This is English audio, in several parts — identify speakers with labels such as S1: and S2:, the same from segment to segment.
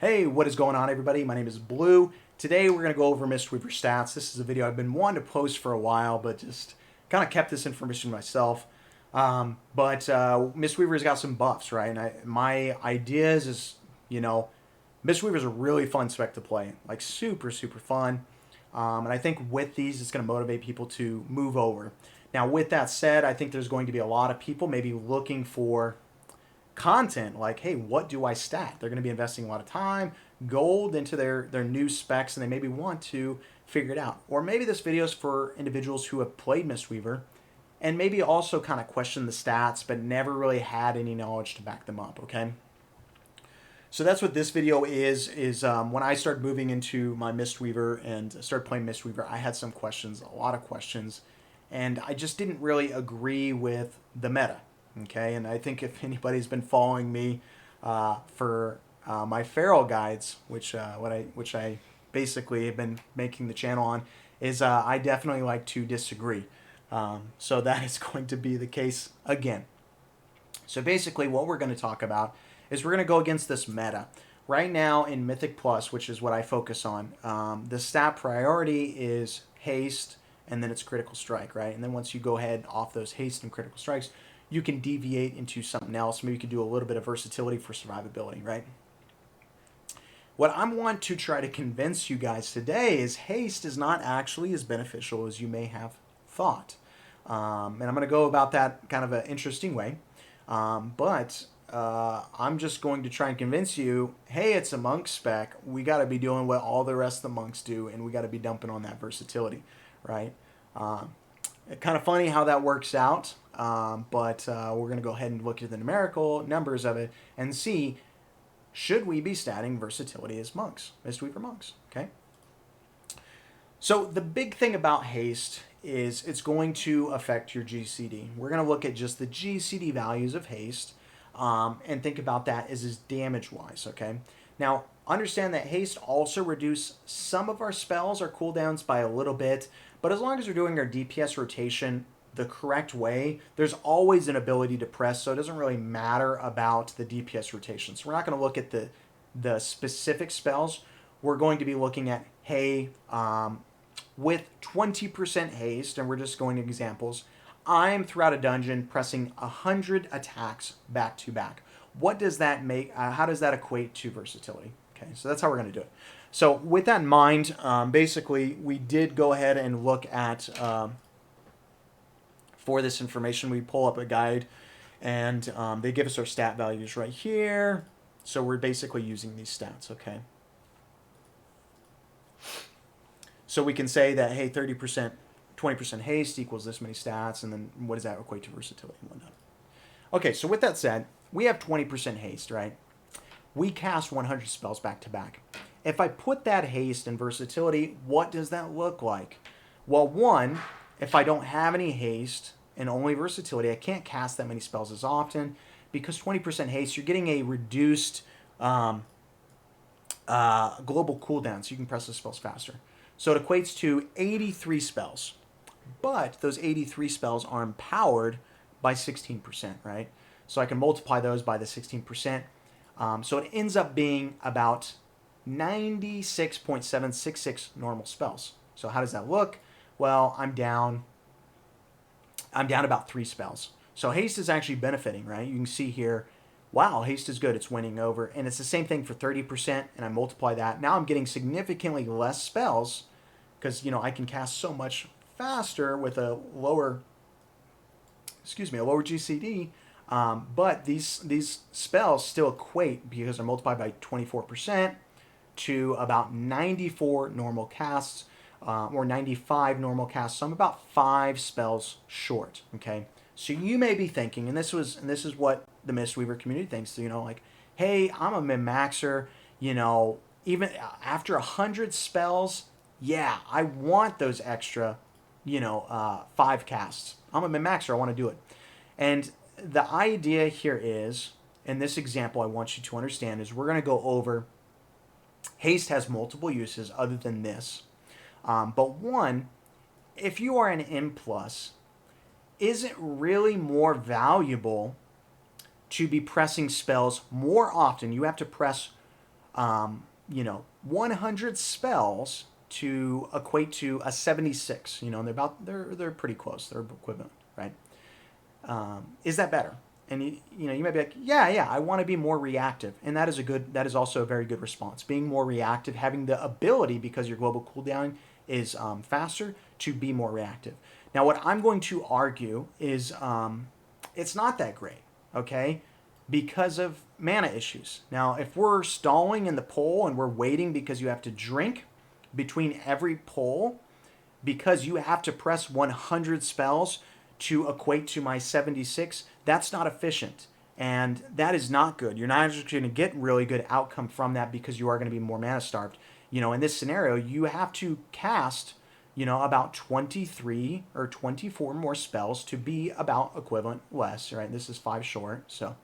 S1: Hey, what is going on, everybody? My name is Blue. Today we're going to go over Mistweaver stats. This is a video I've been wanting to post for a while, but just kind of kept this information to myself. Mistweaver's got some buffs, right? And my ideas is, Mistweaver's a really fun spec to play. Like, super, super fun. And I think with these, it's going to motivate people to move over. Now, with that said, I think there's going to be a lot of people maybe looking for content like, hey, what do I stat? They're going to be investing a lot of time, gold into their new specs, and they maybe want to figure it out. Or maybe this video is for individuals who have played Mistweaver and maybe also kind of question the stats but never really had any knowledge to back them up, okay? So that's what this video is when I started moving into my Mistweaver and started playing Mistweaver, I had some questions, a lot of questions, and I just didn't really agree with the meta. Okay, and I think if anybody's been following me for my feral guides, which I basically have been making the channel on, is I definitely like to disagree. So that is going to be the case again. So basically, what we're going to talk about is we're going to go against this meta. Right now in Mythic Plus, which is what I focus on, the stat priority is Haste, and then it's Critical Strike, right? And then once you go ahead off those Haste and Critical Strikes, you can deviate into something else. Maybe you can do a little bit of versatility for survivability, right? What I want to try to convince you guys today is Haste is not actually as beneficial as you may have thought. And I'm going to go about that kind of an interesting way. I'm just going to try and convince you, hey, it's a monk spec. We got to be doing what all the rest of the monks do, and we got to be dumping on that versatility, right? Kind of funny how that works out, but we're going to go ahead and look at the numerical numbers of it and see, should we be statting versatility as monks, Mistweaver monks, okay? So the big thing about Haste is it's going to affect your GCD. We're going to look at just the GCD values of Haste and think about that as damage-wise, okay? Now, understand that Haste also reduces some of our spells, our cooldowns, by a little bit, but as long as we're doing our DPS rotation the correct way, there's always an ability to press, so it doesn't really matter about the DPS rotation. So we're not going to look at the specific spells. We're going to be looking at, hey, with 20% haste, and we're just going to examples, I'm throughout a dungeon pressing 100 attacks back to back. What does that make? How does that equate to versatility? Okay, so that's how we're going to do it. So with that in mind, basically, we did go ahead and look at, for this information, we pull up a guide, and they give us our stat values right here. So we're basically using these stats, okay? So we can say that, hey, 30%, 20% haste equals this many stats, and then what does that equate to versatility and whatnot? Okay, so with that said, we have 20% haste, right? We cast 100 spells back to back. If I put that haste and versatility, what does that look like? Well, one, if I don't have any haste and only versatility, I can't cast that many spells as often because 20% haste, you're getting a reduced global cooldown, so you can press the spells faster. So it equates to 83 spells. But those 83 spells are empowered by 16%, right? So I can multiply those by the 16%. So it ends up being about 96.766 normal spells. So how does that look? Well, I'm down about 3 spells. So haste is actually benefiting, right? You can see here, wow, haste is good. It's winning over. And it's the same thing for 30%, and I multiply that. Now I'm getting significantly less spells because, I can cast so much faster with a lower GCD. But these spells still equate, because they're multiplied by 24%, to about 94 normal casts, or 95 normal casts. So I'm about 5 spells short, okay? So you may be thinking, and this is what the Mistweaver community thinks, like, hey, I'm a min-maxer, even after 100 spells, yeah, I want those extra, 5 casts. I'm a min-maxer, I want to do it. And the idea here is, in this example I want you to understand, is we're going to go over, haste has multiple uses other than this. But one, if you are an M+, is it really more valuable to be pressing spells more often? You have to press you know, 100 spells to equate to a 76. You know, they're pretty close. They're equivalent, right? Is that better? And you might be like, yeah, I want to be more reactive, and that is also a very good response. Being more reactive, having the ability, because your global cooldown is faster, to be more reactive. Now, what I'm going to argue is it's not that great, okay, because of mana issues. Now, if we're stalling in the pull and we're waiting because you have to drink between every pull, because you have to press 100 spells to equate to my 76, that's not efficient. And that is not good. You're not just going to get really good outcome from that because you are going to be more mana starved. You know, in this scenario, you have to cast, you know, about 23 or 24 more spells to be about equivalent less, right? This is 5 short, so.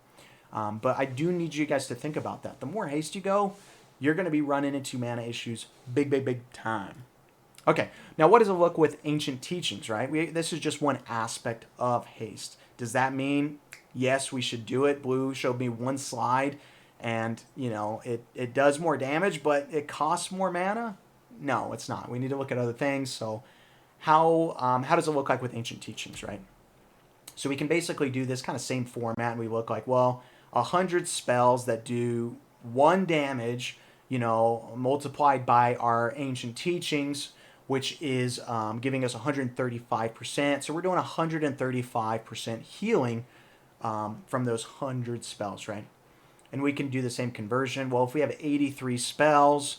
S1: But I do need you guys to think about that. The more haste you go, you're going to be running into mana issues big time. Okay, now what does it look with ancient teachings, right? This is just one aspect of haste. Does that mean, yes, we should do it? Blue showed me one slide, and, you know, it does more damage, but it costs more mana? No, it's not. We need to look at other things. So how does it look like with ancient teachings, right? So we can basically do this kind of same format, and we look like, well, 100 spells that do 1 damage, you know, multiplied by our ancient teachings, which is giving us 135%. So we're doing 135% healing from those 100 spells, right? And we can do the same conversion. Well, if we have 83 spells,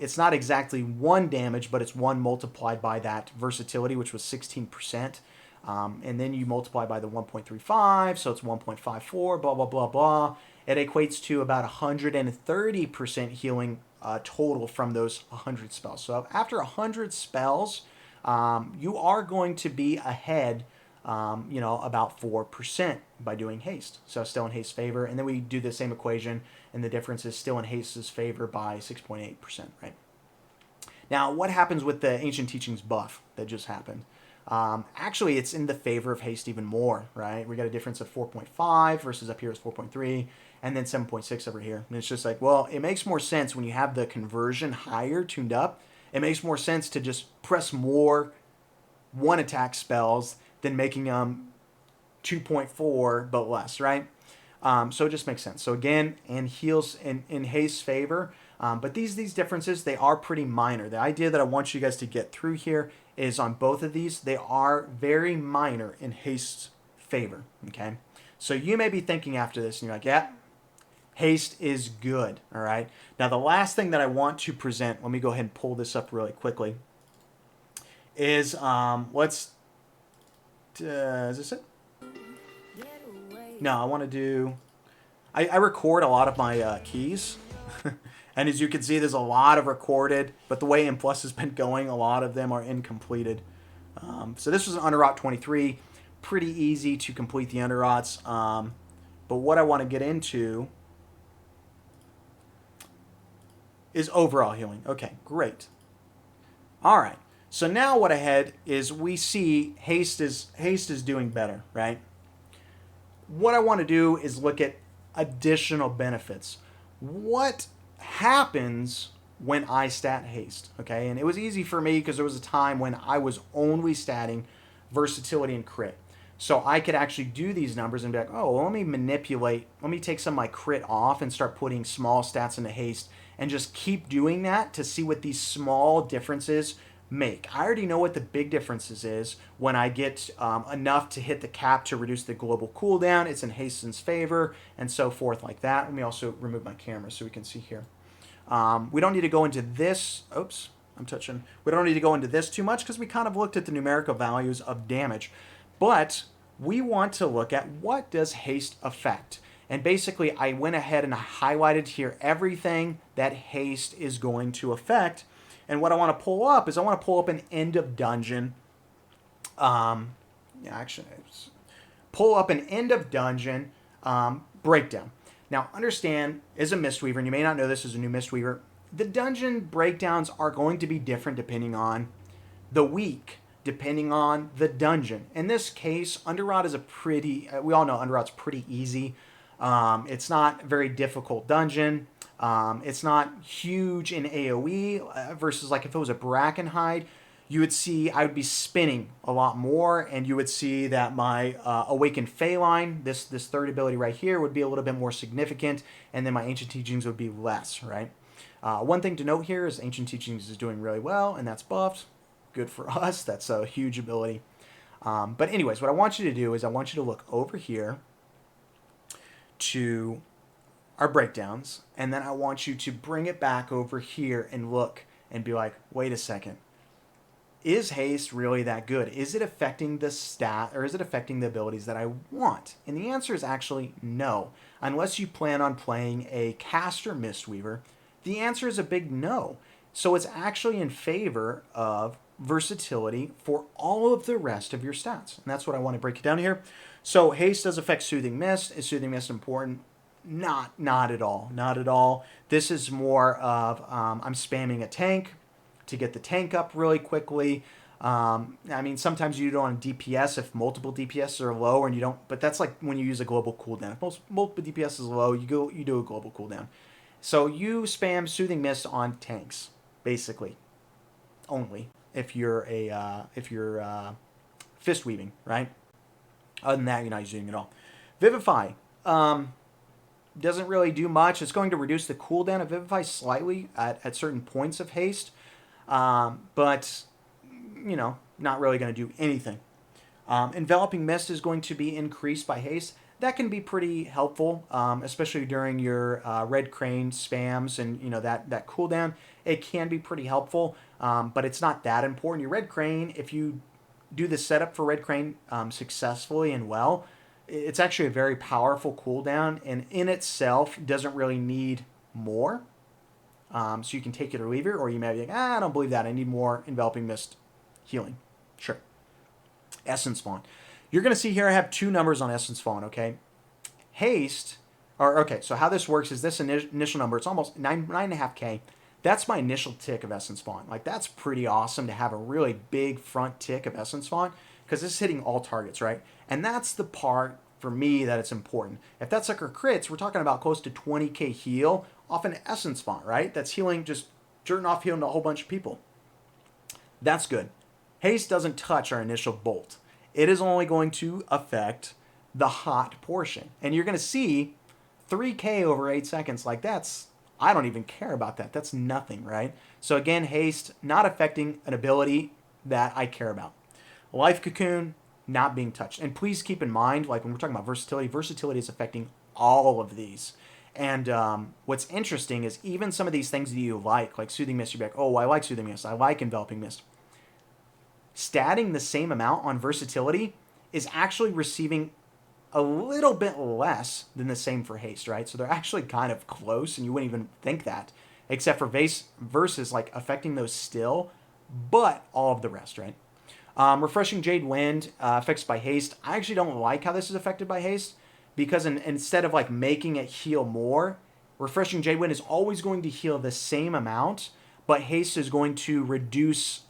S1: it's not exactly 1 damage, but it's 1 multiplied by that versatility, which was 16%. And then you multiply by the 1.35, so it's 1.54, blah, blah, blah, blah. It equates to about 130% healing total from those 100 spells. So after 100 spells, you are going to be ahead, you know, about 4% by doing haste. So still in haste's favor. And then we do the same equation, and the difference is still in haste's favor by 6.8%, right? Now, what happens with the ancient teachings buff that just happened? Actually, it's in the favor of haste even more, right? We got a difference of 4.5 versus up here is 4.3, and then 7.6 over here. And it's just like, well, it makes more sense when you have the conversion higher tuned up. It makes more sense to just press more one attack spells than making them 2.4 but less, right? So it just makes sense. So again, and heals in haste's favor. But these differences, they are pretty minor. The idea that I want you guys to get through here is on both of these, they are very minor in haste's favor, okay? So you may be thinking after this, and you're like, yeah, haste is good, all right? Now, the last thing that I want to present, let me go ahead and pull this up really quickly, is is this it? No, I want to do, I record a lot of my keys. And as you can see, there's a lot of recorded, but the way M Plus has been going, a lot of them are incompleted. So this was an Underrot 23. Pretty easy to complete the Underrots. But what I want to get into is overall healing. Okay, great. All right. So now what I had is we see haste is doing better, right? What I want to do is look at additional benefits. What happens when I stat haste, okay? And it was easy for me because there was a time when I was only statting versatility and crit. So I could actually do these numbers and be like, oh, well, let me take some of my crit off and start putting small stats into haste and just keep doing that to see what these small differences make. I already know what the big differences is when I get enough to hit the cap to reduce the global cooldown. It's in Hasten's favor and so forth like that. Let me also remove my camera so we can see here. We don't need to go into this. Oops, I'm touching. We don't need to go into this too much because we kind of looked at the numerical values of damage. But we want to look at what does haste affect. And basically, I went ahead and highlighted here everything that haste is going to affect. And what I want to pull up is I want to pull up an end of dungeon. Pull up an end of dungeon breakdown. Now, understand, as a Mistweaver, and you may not know this as a new Mistweaver, the dungeon breakdowns are going to be different depending on the week, depending on the dungeon. In this case, Underrot is we all know Underrot's pretty easy. It's not a very difficult dungeon. It's not huge in AoE versus like if it was a Brackenhide, you would see I would be spinning a lot more, and you would see that my Awakened Feline, this third ability right here, would be a little bit more significant, and then my Ancient Teachings would be less, right? One thing to note here is Ancient Teachings is doing really well, and that's buffed. Good for us. That's a huge ability. But anyways, what I want you to do is I want you to look over here to our breakdowns, and then I want you to bring it back over here and look and be like, wait a second. Is Haste really that good? Is it affecting the stat, or is it affecting the abilities that I want? And the answer is actually no. Unless you plan on playing a caster Mistweaver, the answer is a big no. So it's actually in favor of versatility for all of the rest of your stats. And that's what I want to break it down here. So Haste does affect Soothing Mist. Is Soothing Mist important? Not at all. Not at all. This is more of I'm spamming a tank to get the tank up really quickly. I mean, sometimes you do it on DPS if multiple DPS are low, and you don't. But that's like when you use a global cooldown. If multiple DPS is low, you do a global cooldown. So you spam Soothing Mist on tanks, basically, only if you're fist weaving, right? Other than that, you're not using it at all. Vivify doesn't really do much. It's going to reduce the cooldown of Vivify slightly at certain points of Haste. But, you know, not really going to do anything. Enveloping Mist is going to be increased by Haste. That can be pretty helpful, especially during your Red Crane spams and, you know, that cooldown. It can be pretty helpful, but it's not that important. Your Red Crane, if you do the setup for Red Crane successfully and well, it's actually a very powerful cooldown, and in itself doesn't really need more. So you can take it or leave it, or you may be like, I don't believe that. I need more Enveloping Mist healing. Sure. Essence Fawn. You're going to see here I have two numbers on Essence Fawn, okay? Haste, so how this works is this initial number, it's almost 9.5K. That's my initial tick of Essence Fawn. Like, that's pretty awesome to have a really big front tick of Essence Fawn, because it's hitting all targets, right? And that's the part, for me, that it's important. If that sucker crits, we're talking about close to 20K heal off an Essence Font, right? That's healing, just jerking off healing to a whole bunch of people. That's good. Haste doesn't touch our initial bolt. It is only going to affect the hot portion. And you're going to see 3K over 8 seconds. Like, I don't even care about that. That's nothing, right? So again, Haste not affecting an ability that I care about. Life Cocoon not being touched. And please keep in mind, like when we're talking about versatility is affecting all of these. And what's interesting is even some of these things that you like Soothing Mist, you'll be like, oh, I like Soothing Mist. I like Enveloping Mist. Statting the same amount on versatility is actually receiving a little bit less than the same for Haste, right? So they're actually kind of close, and you wouldn't even think that, except for versus like affecting those still, but all of the rest, right? Refreshing Jade Wind affects by Haste. I actually don't like how this is affected by Haste, because instead of like making it heal more, Refreshing Jade Wind is always going to heal the same amount, but Haste is going to reduce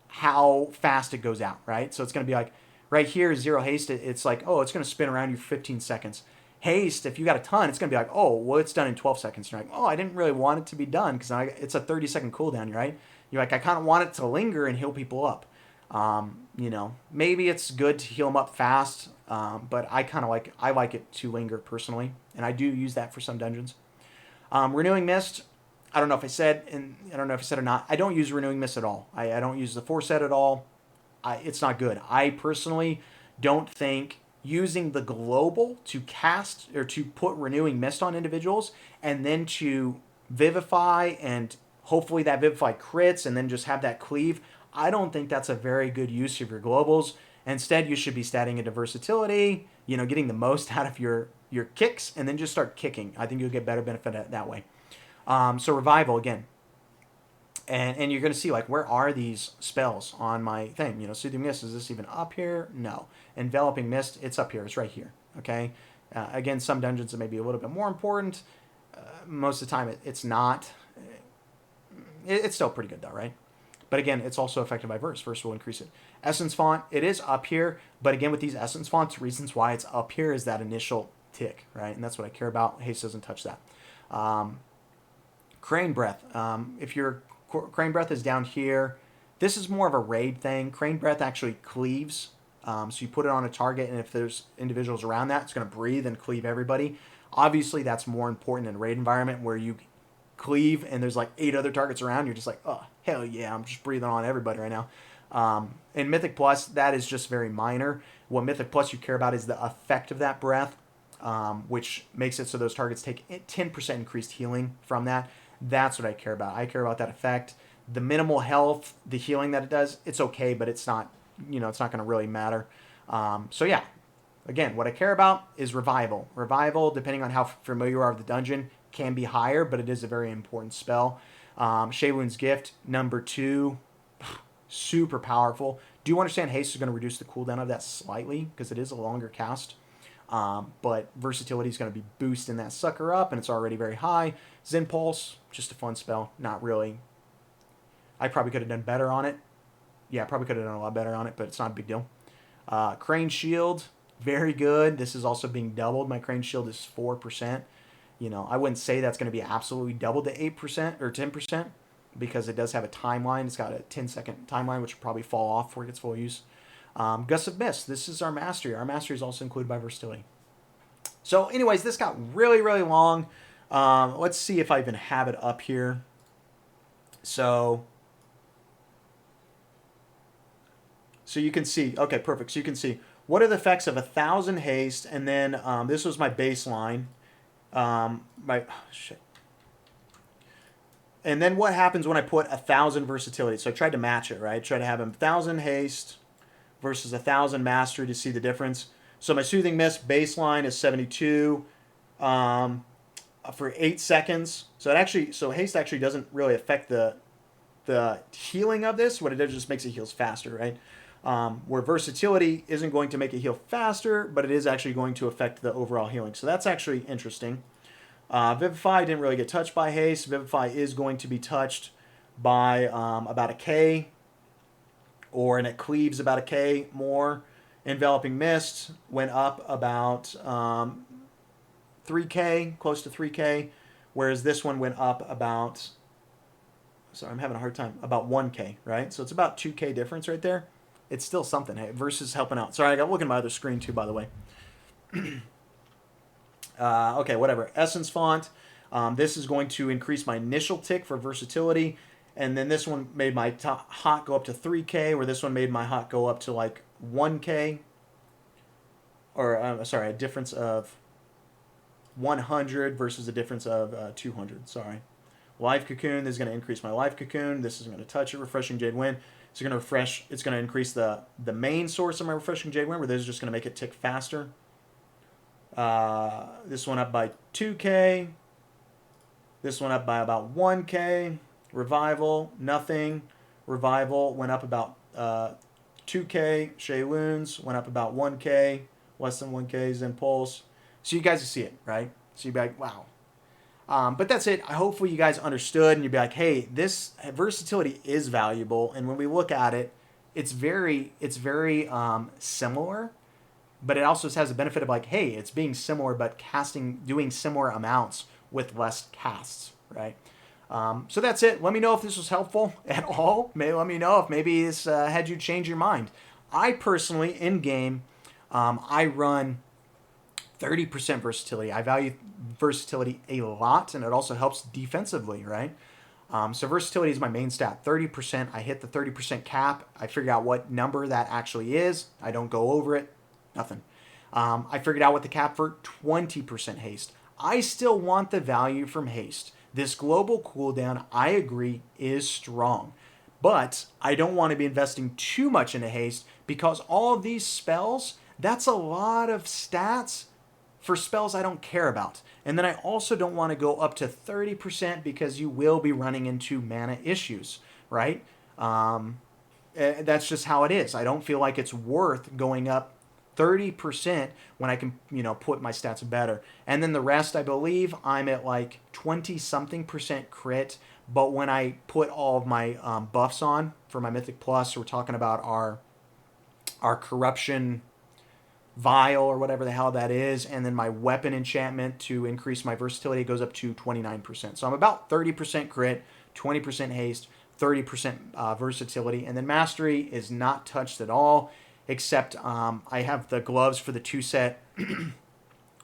S1: how fast it goes out, right? So it's going to be like, right here, 0 Haste, it's like, oh, it's going to spin around you for 15 seconds. Haste, if you got a ton, it's going to be like, oh, well, it's done in 12 seconds. You're like, oh, I didn't really want it to be done because it's a 30-second cooldown, right? You're like, I kind of want it to linger and heal people up. You know, maybe it's good to heal them up fast, but I like it to linger personally, and I do use that for some dungeons. Renewing Mist, I don't know if I said or not. I don't use Renewing Mist at all. I don't use the Forset at all. It's not good. I personally don't think using the global to cast or to put Renewing Mist on individuals and then to Vivify and hopefully that Vivify crits and then just have that cleave, I don't think that's a very good use of your globals. Instead, you should be statting into versatility, you know, getting the most out of your kicks, and then just start kicking. I think you'll get better benefit that way. So Revival, again. And you're going to see, like, where are these spells on my thing? You know, Soothing Mist, is this even up here? No. Enveloping Mist, it's up here. It's right here, okay? Again, some dungeons it may be a little bit more important. Most of the time, it's not. It's still pretty good, though, right? But again, it's also affected by Verse. Verse will increase it. Essence Font, it is up here. But again, with these Essence Fonts, reasons why it's up here is that initial tick, right? And that's what I care about. Haste doesn't touch that. Crane Breath. If your Crane Breath is down here, this is more of a raid thing. Crane Breath actually cleaves. So you put it on a target, and if there's individuals around that, it's going to breathe and cleave everybody. Obviously, that's more important in a raid environment where you cleave and there's like 8 other targets around. You're just like, oh, hell yeah, I'm just breathing on everybody right now. In Mythic Plus, that is just very minor. What Mythic Plus you care about is the effect of that breath, which makes it so those targets take 10% increased healing from that. That's what I care about. I care about that effect. The minimal health, the healing that it does, it's okay, but it's not, it's not going to really matter. So yeah, again, what I care about is Revival. Revival, depending on how familiar you are with the dungeon, can be higher, but it is a very important spell. Shaylun's Gift, number 2, super powerful. Do you understand Haste is going to reduce the cooldown of that slightly because it is a longer cast? But versatility is going to be boosting that sucker up, and it's already very high. Zen Pulse, just a fun spell. Not really. I probably could have done better on it. Yeah, I probably could have done a lot better on it, but it's not a big deal. Crane Shield, very good. This is also being doubled. My Crane Shield is 4%. I wouldn't say that's going to be absolutely doubled to 8% or 10% because it does have a timeline. It's got a 10-second timeline, which will probably fall off before it gets full use. Gust of Mist, this is our mastery. Our mastery is also included by versatility. So anyways, this got really, really long. Let's see if I even have it up here. So you can see, okay, perfect. So you can see what are the effects of 1,000 haste, and then this was my baseline. Shit. And then what happens when I put 1,000 versatility? So I tried to match it, right? Try to have 1,000 haste versus 1,000 mastery to see the difference. So my Soothing Mist baseline is 72 for 8 seconds. So haste actually doesn't really affect the healing of this. What it does just makes it heals faster, right? Where versatility isn't going to make it heal faster, but it is actually going to affect the overall healing. So that's actually interesting. Vivify didn't really get touched by haste. Vivify is going to be touched by about a K, and it cleaves about a K more. Enveloping Mist went up about 3K, close to 3K, whereas this one went up about, sorry, I'm having a hard time, about 1K, right? So it's about 2K difference right there. It's still something, hey, versus helping out. Sorry, I got to look at my other screen too, by the way. Okay, whatever. Essence Font. This is going to increase my initial tick for versatility. And then this one made my hot go up to 3K, where this one made my hot go up to like 1K. Or, sorry, a difference of 100 versus a difference of 200. Sorry. Life Cocoon, this is going to increase my Life Cocoon. This is going to touch it. Refreshing Jade Wind. It's going to it's going to increase the main source of my Refreshing Jade Wind, where this is just going to make it tick faster. This one up by 2K. This one up by about 1K. Revival, nothing. Revival went up about 2K. Shaylun's went up about 1K. Less than 1K. Zen Pulse. So you guys see it, right? So you'd be like, wow. But that's it. Hopefully you guys understood, and you'd be like, hey, this versatility is valuable. And when we look at it, it's very similar, but it also has a benefit of like, hey, it's being similar, but doing similar amounts with less casts, right? So that's it. Let me know if this was helpful at all. Let me know if maybe this had you change your mind. I personally, in game, I run 30% versatility. I value versatility a lot, and it also helps defensively, right? So versatility is my main stat. 30%. I hit the 30% cap. I figure out what number that actually is. I don't go over it. Nothing. I figured out what the cap for 20% haste. I still want the value from haste. This global cooldown, I agree, is strong. But I don't want to be investing too much into haste because all of these spells, that's a lot of stats for spells I don't care about. And then I also don't want to go up to 30% because you will be running into mana issues, right? That's just how it is. I don't feel like it's worth going up 30% when I can, put my stats better. And then the rest, I believe I'm at like 20-something% crit. But when I put all of my buffs on for my Mythic Plus, we're talking about our corruption vial or whatever the hell that is, and then my weapon enchantment to increase my versatility goes up to 29%. So I'm about 30% crit, 20% haste, 30% versatility, and then mastery is not touched at all, except I have the gloves for the 2-set,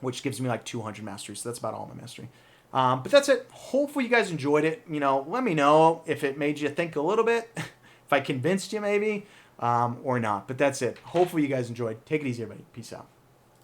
S1: which gives me like 200 mastery, so that's about all my mastery. But that's it. Hopefully you guys enjoyed it. Let me know if it made you think a little bit, if I convinced you maybe, or not. But that's it. Hopefully you guys enjoyed. Take it easy, everybody. Peace out.